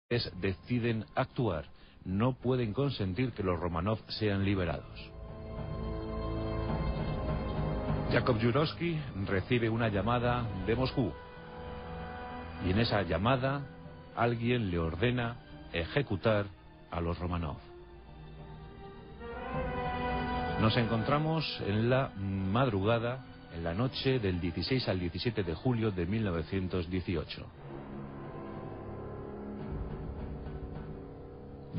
deciden actuar. No pueden consentir que los Románov sean liberados. Jakub Jurowski recibe una llamada de Moscú. Y en esa llamada, alguien le ordena ejecutar a los Románov. Nos encontramos en la madrugada, en la noche del 16 al 17 de julio de 1918.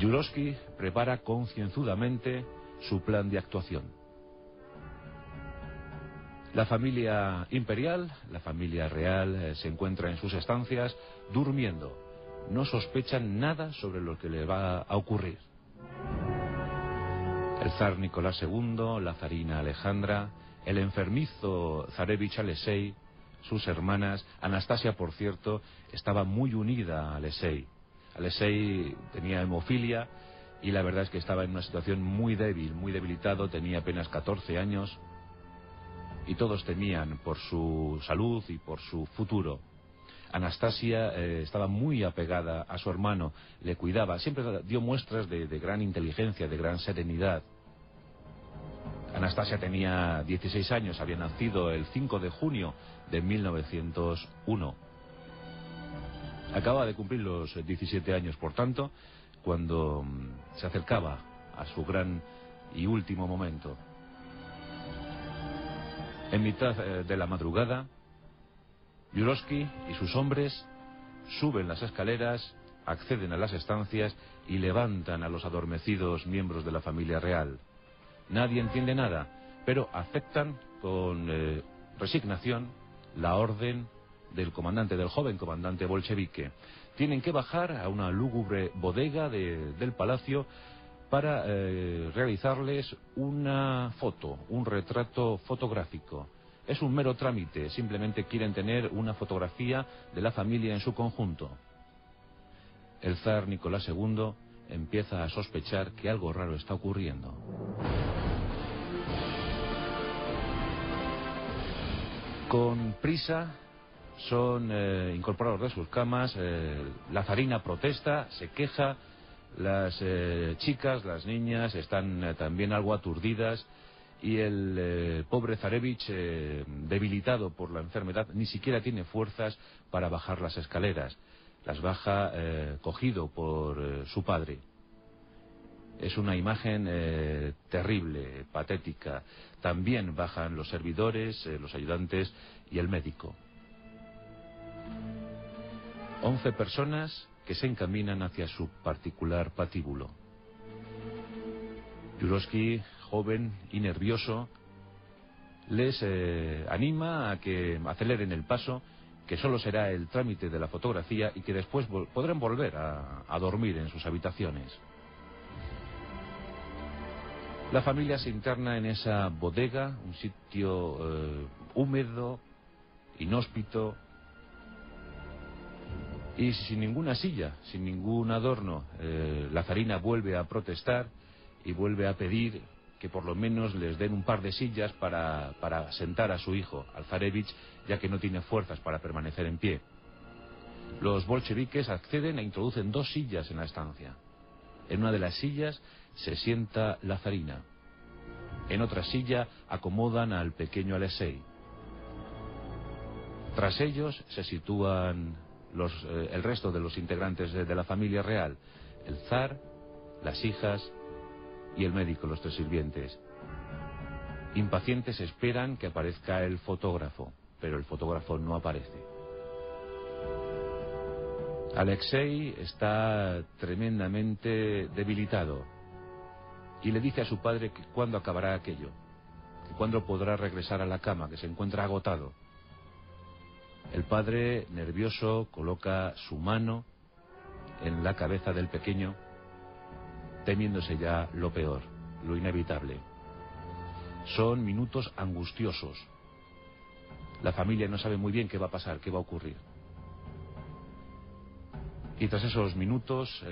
Jurowski prepara concienzudamente su plan de actuación. La familia imperial, la familia real, se encuentra en sus estancias durmiendo. No sospechan nada sobre lo que le va a ocurrir. El zar Nicolás II, la zarina Alejandra, el enfermizo zarevich Alexei, sus hermanas. Anastasia, por cierto, estaba muy unida a Alexei. Alexei tenía hemofilia y la verdad es que estaba en una situación muy débil, muy debilitado, tenía apenas 14 años y todos temían por su salud y por su futuro. Anastasia estaba muy apegada a su hermano, le cuidaba, siempre dio muestras de gran inteligencia, de gran serenidad. Anastasia tenía 16 años, había nacido el 5 de junio de 1901. Acababa de cumplir los 17 años, por tanto, cuando se acercaba a su gran y último momento. En mitad de la madrugada, Jurowski y sus hombres suben las escaleras, acceden a las estancias y levantan a los adormecidos miembros de la familia real. Nadie entiende nada, pero aceptan con resignación la orden del joven comandante bolchevique. Tienen que bajar a una lúgubre bodega del palacio para realizarles una foto, un retrato fotográfico. Es un mero trámite, simplemente quieren tener una fotografía de la familia en su conjunto. El zar Nicolás II empieza a sospechar que algo raro está ocurriendo. Con prisa son incorporados de sus camas, la zarina protesta, se queja, las chicas, las niñas están también algo aturdidas y el pobre zarevich, debilitado por la enfermedad, ni siquiera tiene fuerzas para bajar las escaleras. Las baja cogido por su padre. Es una imagen terrible, patética. También bajan los servidores, los ayudantes y el médico. 11 personas que se encaminan hacia su particular patíbulo. Jurowski, joven y nervioso, les anima a que aceleren el paso, que solo será el trámite de la fotografía y que después podrán volver a dormir en sus habitaciones. La familia se interna en esa bodega, un sitio húmedo, inhóspito y sin ninguna silla, sin ningún adorno. La zarina vuelve a protestar y vuelve a pedir que por lo menos les den un par de sillas para sentar a su hijo, al zarevich, ya que no tiene fuerzas para permanecer en pie. Los bolcheviques acceden e introducen 2 sillas en la estancia. En una de las sillas se sienta la zarina. En otra silla acomodan al pequeño Alexei. Tras ellos se sitúan el resto de los integrantes de la familia real, el zar, las hijas y el médico, los 3 sirvientes. Impacientes esperan que aparezca el fotógrafo, pero el fotógrafo no aparece. Alexei está tremendamente debilitado y le dice a su padre que cuándo acabará aquello, que cuándo podrá regresar a la cama, que se encuentra agotado. El padre, nervioso, coloca su mano en la cabeza del pequeño, temiéndose ya lo peor, lo inevitable. Son minutos angustiosos. La familia no sabe muy bien qué va a pasar, qué va a ocurrir. Y tras esos minutos,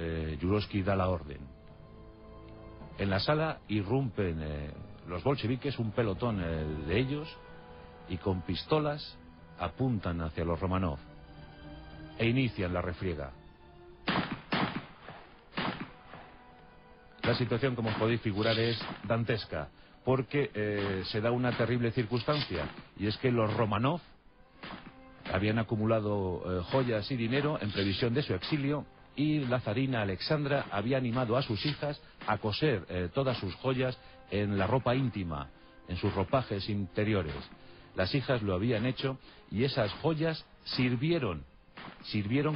Jurowski da la orden. En la sala irrumpen los bolcheviques, un pelotón de ellos, y con pistolas apuntan hacia los Románov e inician la refriega. La situación, como os podéis figurar, es dantesca, porque se da una terrible circunstancia, y es que los Romanov habían acumulado joyas y dinero en previsión de su exilio, y la zarina Alexandra había animado a sus hijas a coser todas sus joyas en la ropa íntima, en sus ropajes interiores. Las hijas lo habían hecho, y esas joyas sirvieron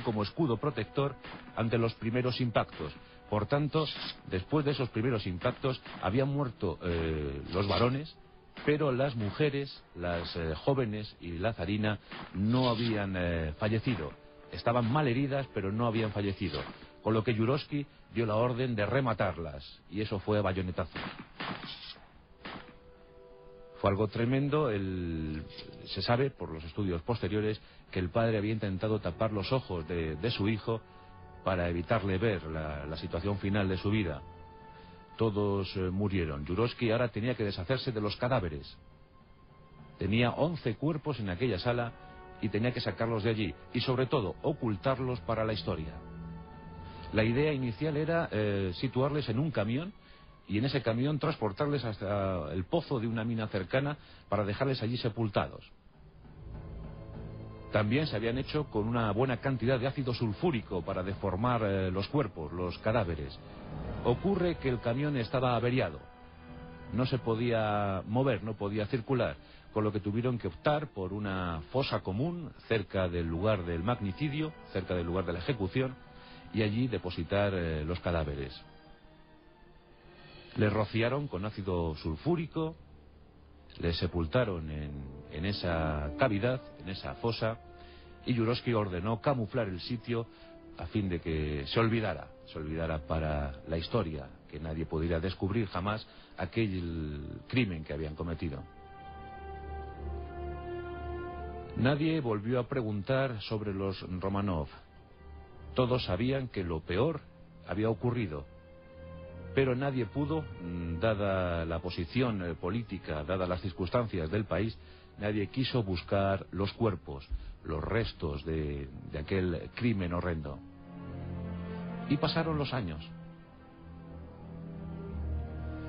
como escudo protector ante los primeros impactos. Por tanto, después de esos primeros impactos habían muerto los varones, pero las mujeres, las jóvenes y la zarina no habían fallecido. Estaban mal heridas, pero no habían fallecido. Con lo que Yurovsky dio la orden de rematarlas, y eso fue a bayonetazos. Fue algo tremendo. Se sabe, por los estudios posteriores, que el padre había intentado tapar los ojos de su hijo para evitarle ver la situación final de su vida. Todos murieron. Yurovsky ahora tenía que deshacerse de los cadáveres. Tenía 11 cuerpos en aquella sala y tenía que sacarlos de allí, y sobre todo ocultarlos para la historia. La idea inicial era situarles en un camión, y en ese camión transportarles hasta el pozo de una mina cercana para dejarles allí sepultados. También se habían hecho con una buena cantidad de ácido sulfúrico para deformar los cuerpos, los cadáveres. Ocurre que el camión estaba averiado, no se podía mover, no podía circular, con lo que tuvieron que optar por una fosa común cerca del lugar del magnicidio, cerca del lugar de la ejecución, y allí depositar los cadáveres. Les rociaron con ácido sulfúrico, les sepultaron en esa cavidad, en esa fosa, y Yurovsky ordenó camuflar el sitio a fin de que se olvidara para la historia, que nadie pudiera descubrir jamás aquel crimen que habían cometido. Nadie volvió a preguntar sobre los Romanov. Todos sabían que lo peor había ocurrido, pero nadie pudo, dada la posición política, dadas las circunstancias del país, nadie quiso buscar los cuerpos, los restos de aquel crimen horrendo. Y pasaron los años.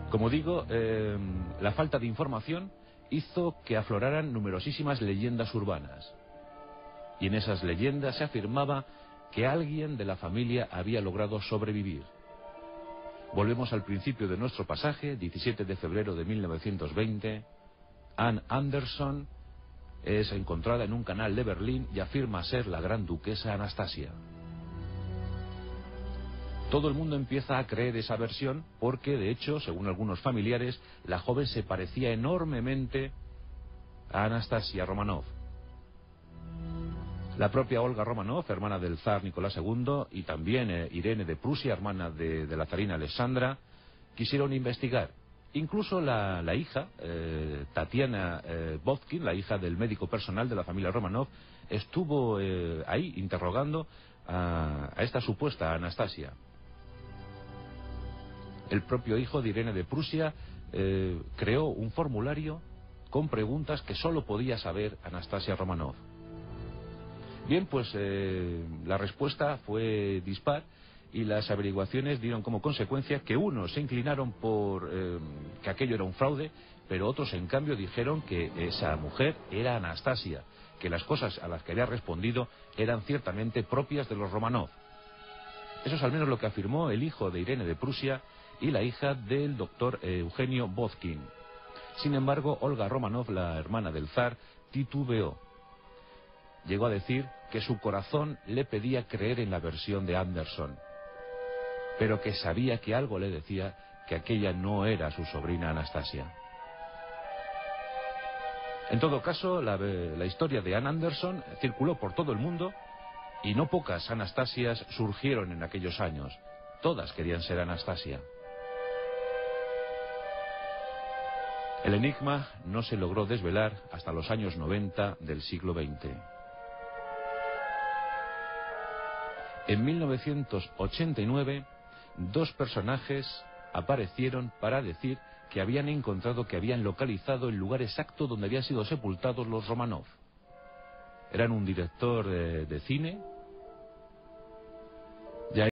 Como digo, la falta de información hizo que afloraran numerosísimas leyendas urbanas. Y en esas leyendas se afirmaba que alguien de la familia había logrado sobrevivir. Volvemos al principio de nuestro pasaje, 17 de febrero de 1920. Anne Anderson es encontrada en un canal de Berlín y afirma ser la gran duquesa Anastasia. Todo el mundo empieza a creer esa versión porque, de hecho, según algunos familiares, la joven se parecía enormemente a Anastasia Romanov. La propia Olga Romanov, hermana del zar Nicolás II, y también Irene de Prusia, hermana de la zarina Alexandra, quisieron investigar. Incluso la hija, Tatiana Botkin, la hija del médico personal de la familia Romanov, estuvo ahí interrogando a esta supuesta Anastasia. El propio hijo de Irene de Prusia creó un formulario con preguntas que solo podía saber Anastasia Romanov. Bien, pues la respuesta fue dispar, y las averiguaciones dieron como consecuencia que unos se inclinaron por que aquello era un fraude, pero otros en cambio dijeron que esa mujer era Anastasia, que las cosas a las que había respondido eran ciertamente propias de los Romanov. Eso es al menos lo que afirmó el hijo de Irene de Prusia y la hija del doctor Eugenio Botkin. Sin embargo, Olga Romanov, la hermana del zar, titubeó. Llegó a decir que su corazón le pedía creer en la versión de Anderson, pero que sabía que algo le decía que aquella no era su sobrina Anastasia. En todo caso, la historia de Anne Anderson circuló por todo el mundo, y no pocas Anastasias surgieron en aquellos años. Todas querían ser Anastasia. El enigma no se logró desvelar hasta los años 90 del siglo XX. En 1989, dos personajes aparecieron para decir que habían encontrado, que habían localizado el lugar exacto donde habían sido sepultados los Romanov. Eran un director de cine